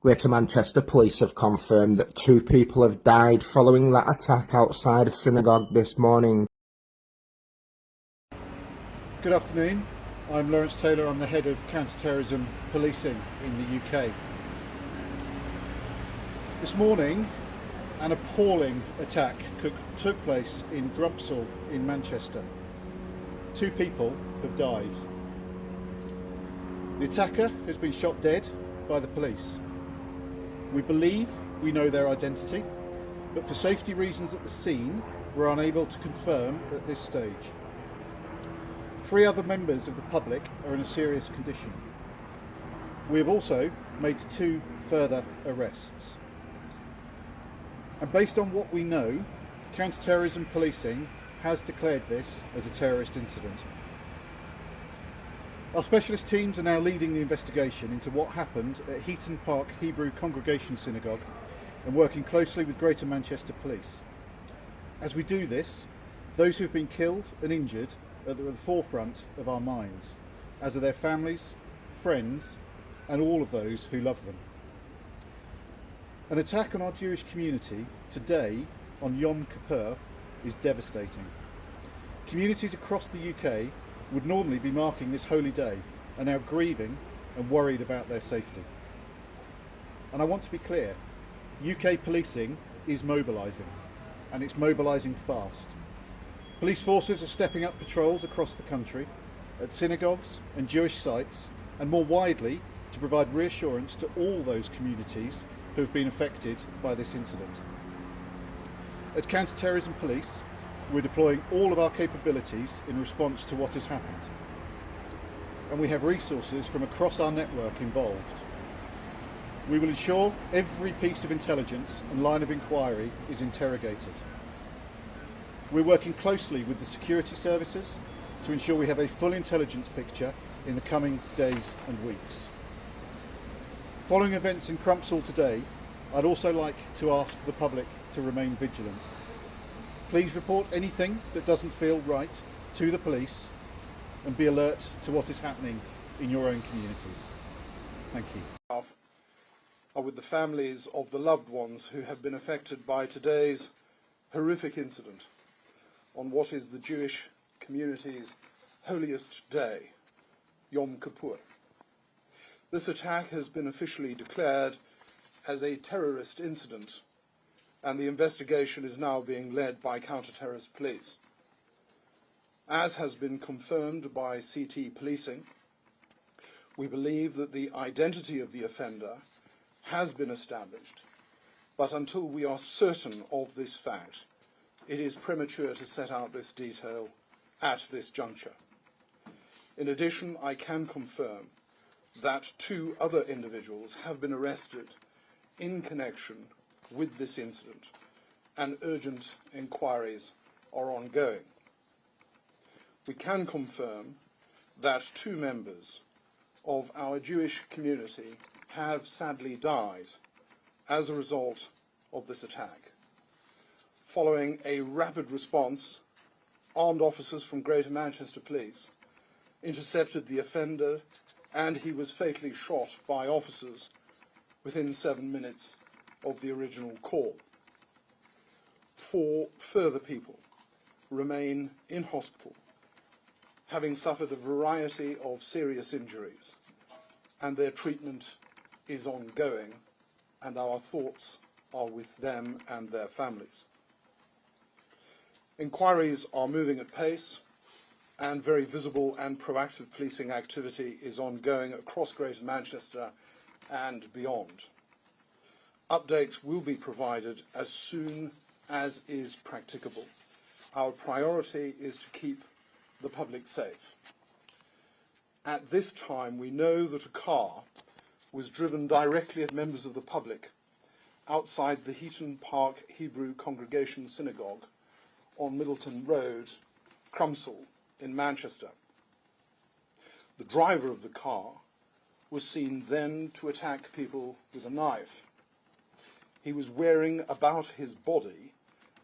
Greater Manchester Police have confirmed that 2 people have died following that attack outside a synagogue this morning. Good afternoon, I'm Lawrence Taylor, I'm the head of counter-terrorism policing in the UK. This morning, an appalling attack took place in Grumpsall in Manchester. 2 people have died. The attacker has been shot dead by the police. We believe we know their identity, but for safety reasons at the scene, we're unable to confirm at this stage. 3 other members of the public are in a serious condition. We have also made 2 further arrests. And based on what we know, counter-terrorism policing has declared this as a terrorist incident. Our specialist teams are now leading the investigation into what happened at Heaton Park Hebrew Congregation Synagogue and working closely with Greater Manchester Police. As we do this, those who have been killed and injured are at the forefront of our minds, as are their families, friends, and all of those who love them. An attack on our Jewish community today on Yom Kippur is devastating. Communities across the UK would normally be marking this holy day are now grieving and worried about their safety. And I want to be clear, UK policing is mobilising, and it's mobilising fast. Police forces are stepping up patrols across the country, at synagogues and Jewish sites, and more widely to provide reassurance to all those communities who have been affected by this incident. At Counter-Terrorism Police, we're deploying all of our capabilities in response to what has happened. And we have resources from across our network involved. We will ensure every piece of intelligence and line of inquiry is interrogated. We're working closely with the security services to ensure we have a full intelligence picture in the coming days and weeks. Following events in Grumpsall today, I'd also like to ask the public to remain vigilant. Please report anything that doesn't feel right to the police and be alert to what is happening in your own communities. Thank you. Are with the families of the loved ones who have been affected by today's horrific incident on what is the Jewish community's holiest day, Yom Kippur. This attack has been officially declared as a terrorist incident, and the investigation is now being led by counter-terrorist police. As has been confirmed by CT policing, we believe that the identity of the offender has been established, but until we are certain of this fact, it is premature to set out this detail at this juncture. In addition, I can confirm that 2 other individuals have been arrested in connection with this incident, and urgent inquiries are ongoing. We can confirm that 2 members of our Jewish community have sadly died as a result of this attack. Following a rapid response, armed officers from Greater Manchester Police intercepted the offender, and he was fatally shot by officers within 7 minutes of the original call. 4 further people remain in hospital, having suffered a variety of serious injuries, and their treatment is ongoing, and our thoughts are with them and their families. Inquiries are moving at pace, and very visible and proactive policing activity is ongoing across Greater Manchester and beyond. Updates will be provided as soon as is practicable. Our priority is to keep the public safe. At this time, we know that a car was driven directly at members of the public outside the Heaton Park Hebrew Congregation Synagogue on Middleton Road, Grumpsall in Manchester. The driver of the car was seen then to attack people with a knife. He was wearing about his body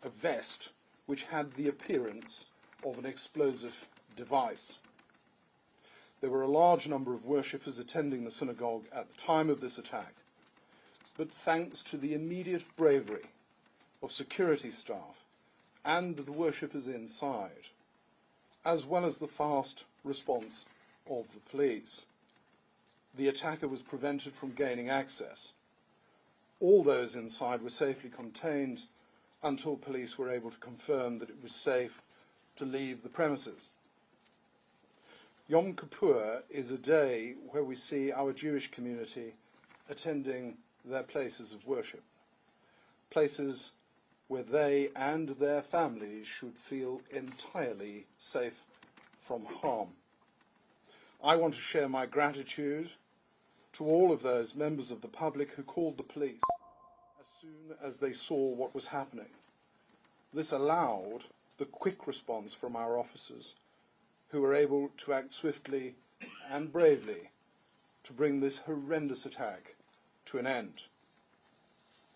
a vest which had the appearance of an explosive device. There were a large number of worshippers attending the synagogue at the time of this attack, but thanks to the immediate bravery of security staff and the worshippers inside, as well as the fast response of the police, the attacker was prevented from gaining access. All those inside were safely contained until police were able to confirm that it was safe to leave the premises. Yom Kippur is a day where we see our Jewish community attending their places of worship, places where they and their families should feel entirely safe from harm. I want to share my gratitude to all of those members of the public who called the police as soon as they saw what was happening. This allowed the quick response from our officers, who were able to act swiftly and bravely to bring this horrendous attack to an end.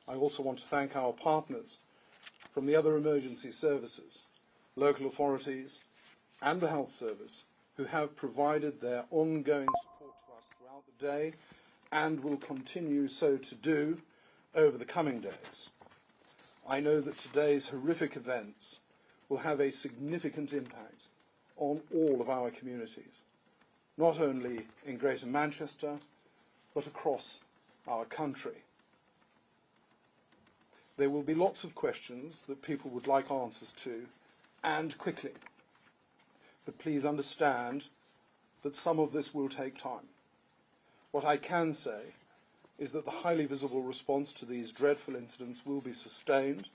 I also want to thank our partners from the other emergency services, local authorities, and the health service, who have provided their ongoing support to us throughout the day and will continue so to do over the coming days. I know that today's horrific events will have a significant impact on all of our communities, not only in Greater Manchester, but across our country. There will be lots of questions that people would like answers to, and quickly. But please understand that some of this will take time. What I can say is that the highly visible response to these dreadful incidents will be sustained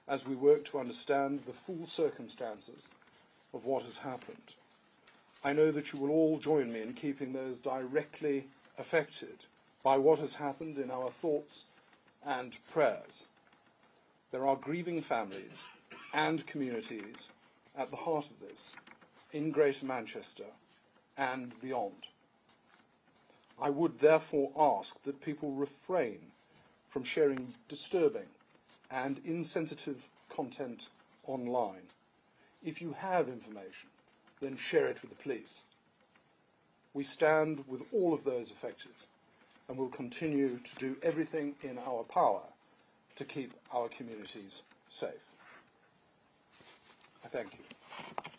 as we work to understand the full circumstances of what has happened. I know that you will all join me in keeping those directly affected by what has happened in our thoughts and prayers. There are grieving families and communities at the heart of this, in Greater Manchester and beyond. I would therefore ask that people refrain from sharing disturbing and insensitive content online. If you have information, then share it with the police. We stand with all of those affected and will continue to do everything in our power to keep our communities safe. I thank you.